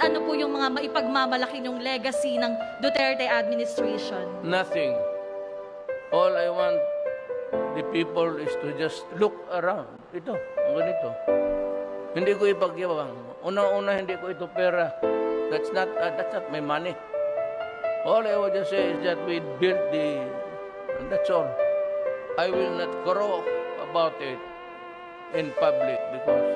ano po yung mga maipagmamalaki yung legacy ng Duterte administration? Nothing. All I want the people is to just look around. Ito, ang ganito. Hindi ko ipagyabang. Una-una, hindi ko ito pera. That's not my money. All I would just say is that we built and that's all. I will not crow about it in public because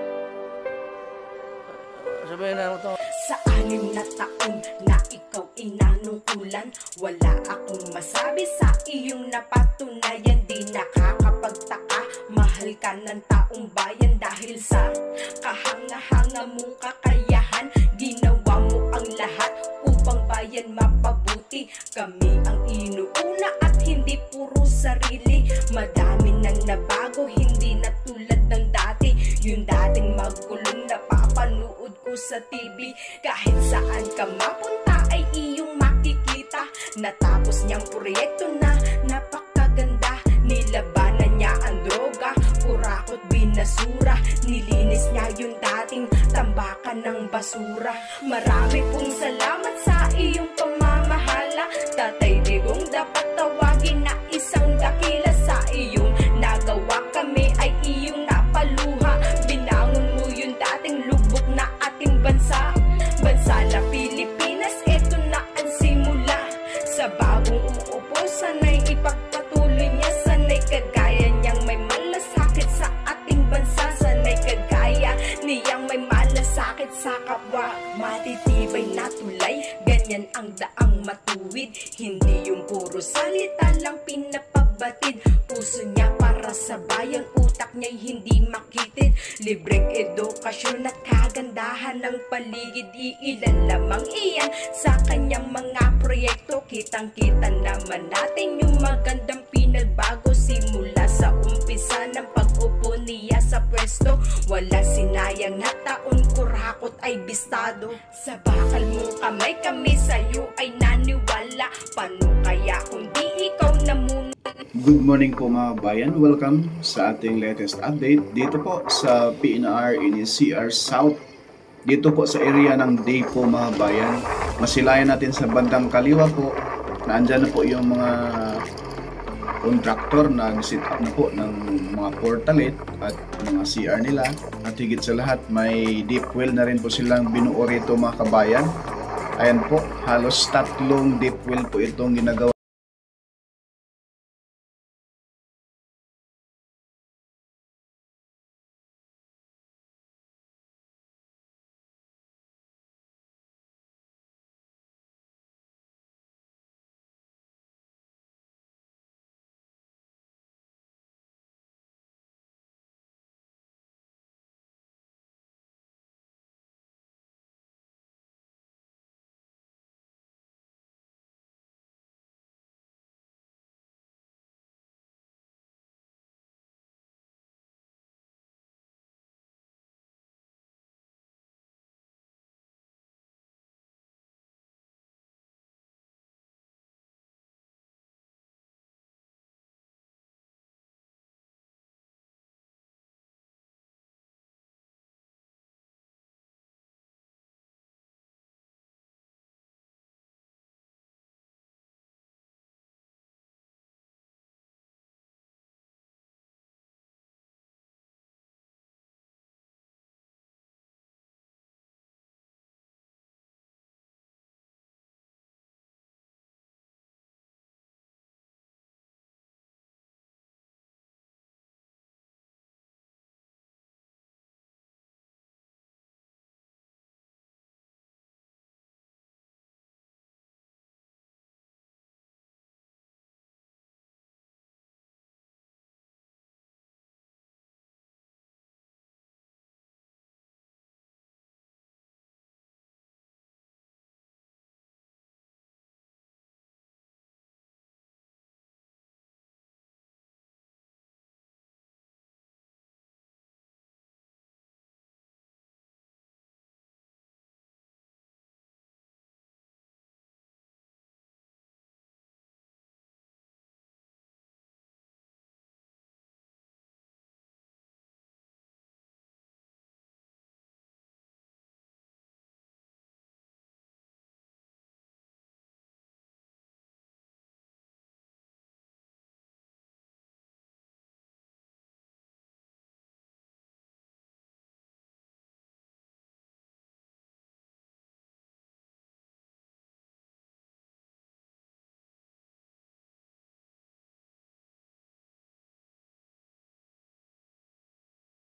sabihin na ito. Sa 6 na taon na ikaw inanungkulan, wala akong masabi sa iyong napatunayan. Di nakakapagtaka, mahal ka ng taong bayan dahil sa kahanga-hanga mong kakayahan. Ginawa mo ang lahat upang bayan mapabuti. Kami ang inuuna at hindi puro sarili. Madami nang nabago, hindi na tulad ng dati. Yung dating magkulong napapanood ko sa TV. Kahit saan ka mapunta ay iyong makikita. Natapos niyang proyekto na napakaganda. Nilabanan niya ang droga, kurakot binasura. Nilinis niya yung dating tambakan ng basura. Marami pong salamat sa iyong pamamahala. Tatay Digong dapat tawagin na isang dakila. Sa iyong nagawa kami ay iyong napaluha. Binangon mo yung dating lubok na ating bansa. Bansa na Pilipinas, eto na ang simula. Sa bagong uupo, sana'y ipagpatuloy niya. Sana'y kagaya niyang may malasakit sa ating bansa. Sana'y kagaya niyang may malasakit sa kapwa. Matitibay na tulay, ganyan ang daang matuwid. Hindi yung puro salita lang pinapabatid. Puso niya para sa bayan, utak niya'y hindi makitid. Libreng edukasyon at kagandahan ng paligid. Iilan lamang iyan sa kanyang mga proyekto. Kitang-kita naman natin yung magandang pinagbago. Simula sa umpisa ng pag-upo niya sa pwesto. Wala sinayang na taon, kurakot ay bistado. Sa bakal mong kamay kami sa'yo ay naniwala. Paano kaya kung di ikaw na muna? Good morning po mga bayan. Welcome sa ating latest update dito po sa PNR NCR South. Dito po sa area ng Day po mga bayan. Masilayan natin sa bandang kaliwa po. Naandyan na po yung mga contractor na nag-set up na po ng mga portalet at mga CR nila. At higit sa lahat, may deep well na rin po silang binuo rito mga kabayan. Ayan po, halos 3 deep well po itong ginagawa.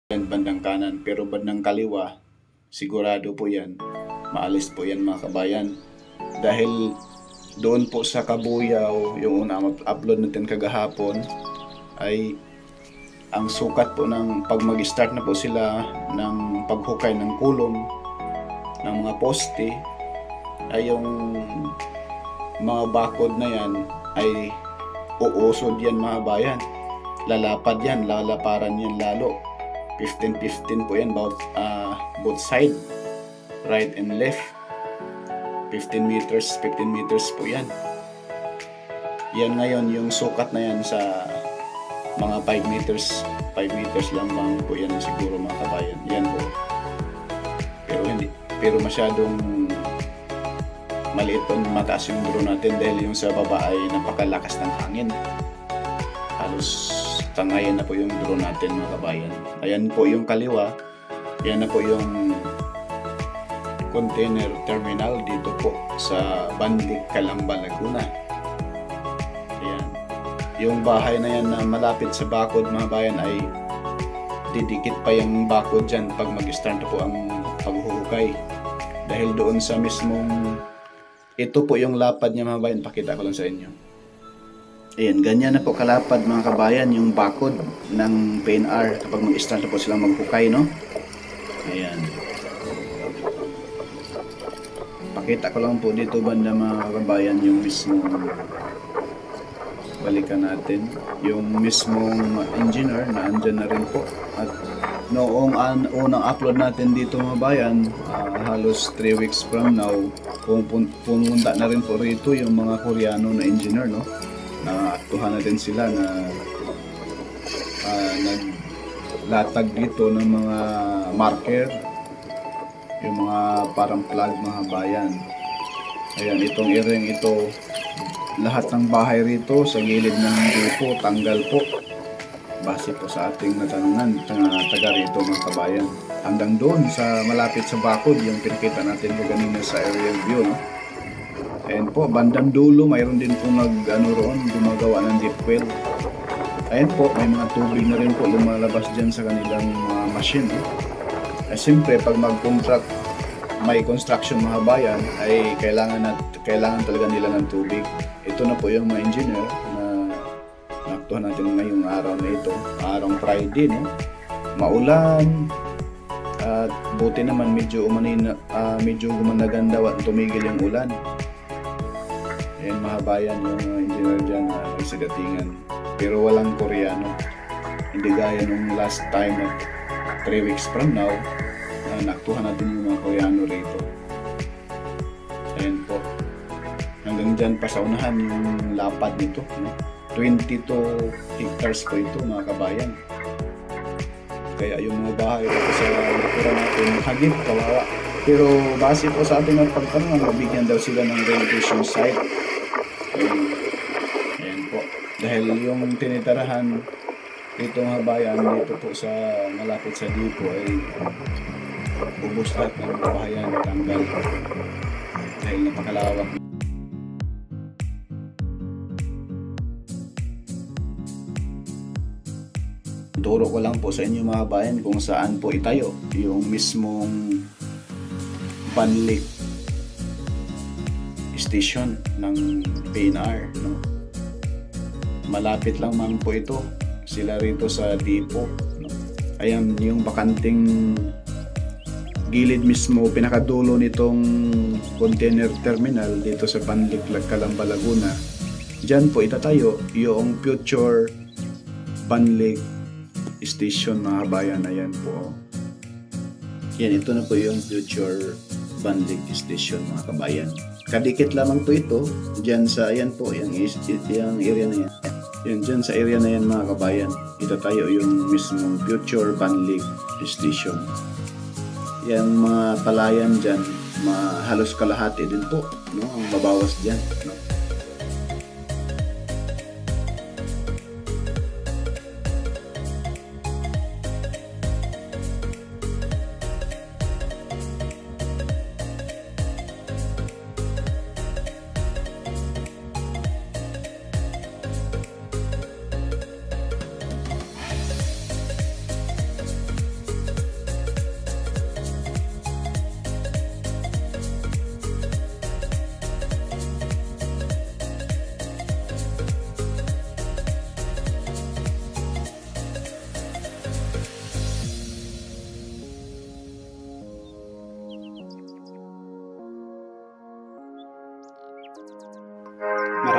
yan bandang kanan, pero bandang kaliwa, sigurado po yan, maalis po yan mga kabayan. Dahil doon po sa Kabuyaw, yung una upload natin kagahapon, ay ang sukat po ng pag mag-start na po sila ng paghukay ng kulong ng mga poste, ay yung mga bakod na yan ay uusod yan mga bayan. Lalapad yan, lalaparan yan lalo. 15-15 po yan, both side, right and left. 15 meters po yan. Yan ngayon, yung sukat na yan sa mga 5 meters lang bang po yan siguro mga kabayan. Yan po. Pero masyadong maliit po, mataas yung drone natin dahil yung sa baba ay napakalakas ng hangin. Halos tangayan na po yung drone natin mga kabayan. Ayan po yung kaliwa. Yan na po yung container terminal dito po sa Banlic, Calamba, Laguna. Ayan. Yung bahay na yan na malapit sa bakod mga bayan ay didikit pa yung bakod dyan pag mag-start po ang paghuhukay. Dahil doon sa mismong, ito po yung lapad niya mga bayan. Pakita ko lang sa inyo. Ayan, ganyan na po kalapad mga kabayan yung bakod ng PNR kapag mag-start na po silang maghukay, no? Ayan. Pakita ko lang po dito banda mga kabayan yung mismong, balikan natin, yung mismong engineer na andyan na rin po. At noong unang upload natin dito mga bayan, halos 3 weeks from now, pumunta na rin po rito yung mga Koreano na engineer, no? Naaktuhan natin sila na naglatag dito ng mga marker, yung mga parang flag mga bayan. Ayan, itong area ito, lahat ng bahay rito sa gilid ng grupo, tanggal po. Base po sa ating natanungan, taga rito mga kabayan. Hanggang doon sa malapit sa bakod, yung pinakita natin po kanina sa aerial view, no? Ayan po, bandang dulo, mayroon din po roon, gumagawa ng deep well. Ayan po, may mga tubig na rin po lumalabas dyan sa kanilang mga machine. Siyempre, pag mag-contract, may construction mga bayan, ay kailangan talaga nila ng tubig. Ito na po yung mga engineer na naktuhan natin ngayong araw na ito, araw Friday, no? Maulan, at buti naman medyo gumanagan daw at tumigil yung ulan. Ayan mga bayan, yung mga engineer dyan na sa datingan. Pero walang Koreano. Hindi gaya nung last time na 3 weeks from now, naktuhan natin yung mga Koreano rito. Ayan po. Hanggang dyan pa sa unahan yung lapad nito. 22 hectares po ito mga kabayan. Kaya yung mga bahay dito sa likuran natin, hagip, kawawa. Pero base po sa ating pagtanong, mabigyan daw sila ng relocation site. Ayan po. Dahil yung tinitirahan dito mga bayan, dito po sa malapit sa Dipo ay ubos lahat ng bahayan, tanggal. Dahil napakalawak. Turo ko lang po sa inyo mga bayan kung saan po itayo yung mismong Banlic station ng PNR, no? Malapit lang man po ito sila rito sa Dipo, no? Ayan yung bakanting gilid mismo, pinakadulo nitong container terminal dito sa Banlic, Calamba, Laguna. Diyan po itatayo yung future Banlic station mga bayan. Ayan po. Yan, ito na po yung future Banlic station mga kabayan. Kadikit lamang po ito dyan sa, ayan po, yung area na yan. Yan, dyan sa area na yan mga kabayan, itatayo yung mismong future Banlic station. Yan mga palayan dyan, halos kalahati din po, no, ang mabawas dyan, no?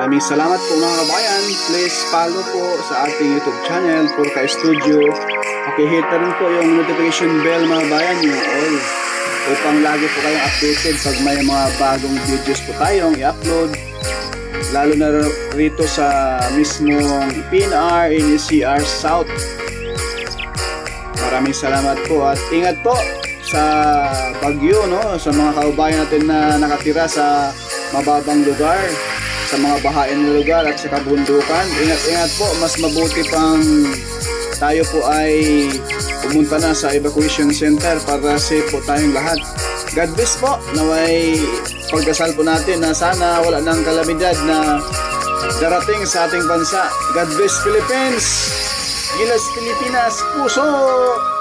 Maraming salamat po mga kabayan. Please follow po sa ating YouTube channel, Purka Studio. Pakihit na rin po yung notification bell mga kabayan, yung all, upang lagi po kayong updated pag may mga bagong videos po tayong i-upload. Lalo na rito sa mismong PNR NCR South. Maraming salamat po at ingat po sa bagyo, no? Sa mga kababayan natin na nakatira sa mababang lugar, sa mga bahain na lugar at sa kabundukan. Ingat-ingat po, mas mabuti pang tayo po ay pumunta na sa evacuation center para safe po tayong lahat. God bless po, naway pagdasal po natin na sana wala nang kalamidad na darating sa ating bansa. God bless Philippines, Gilas Pilipinas, puso!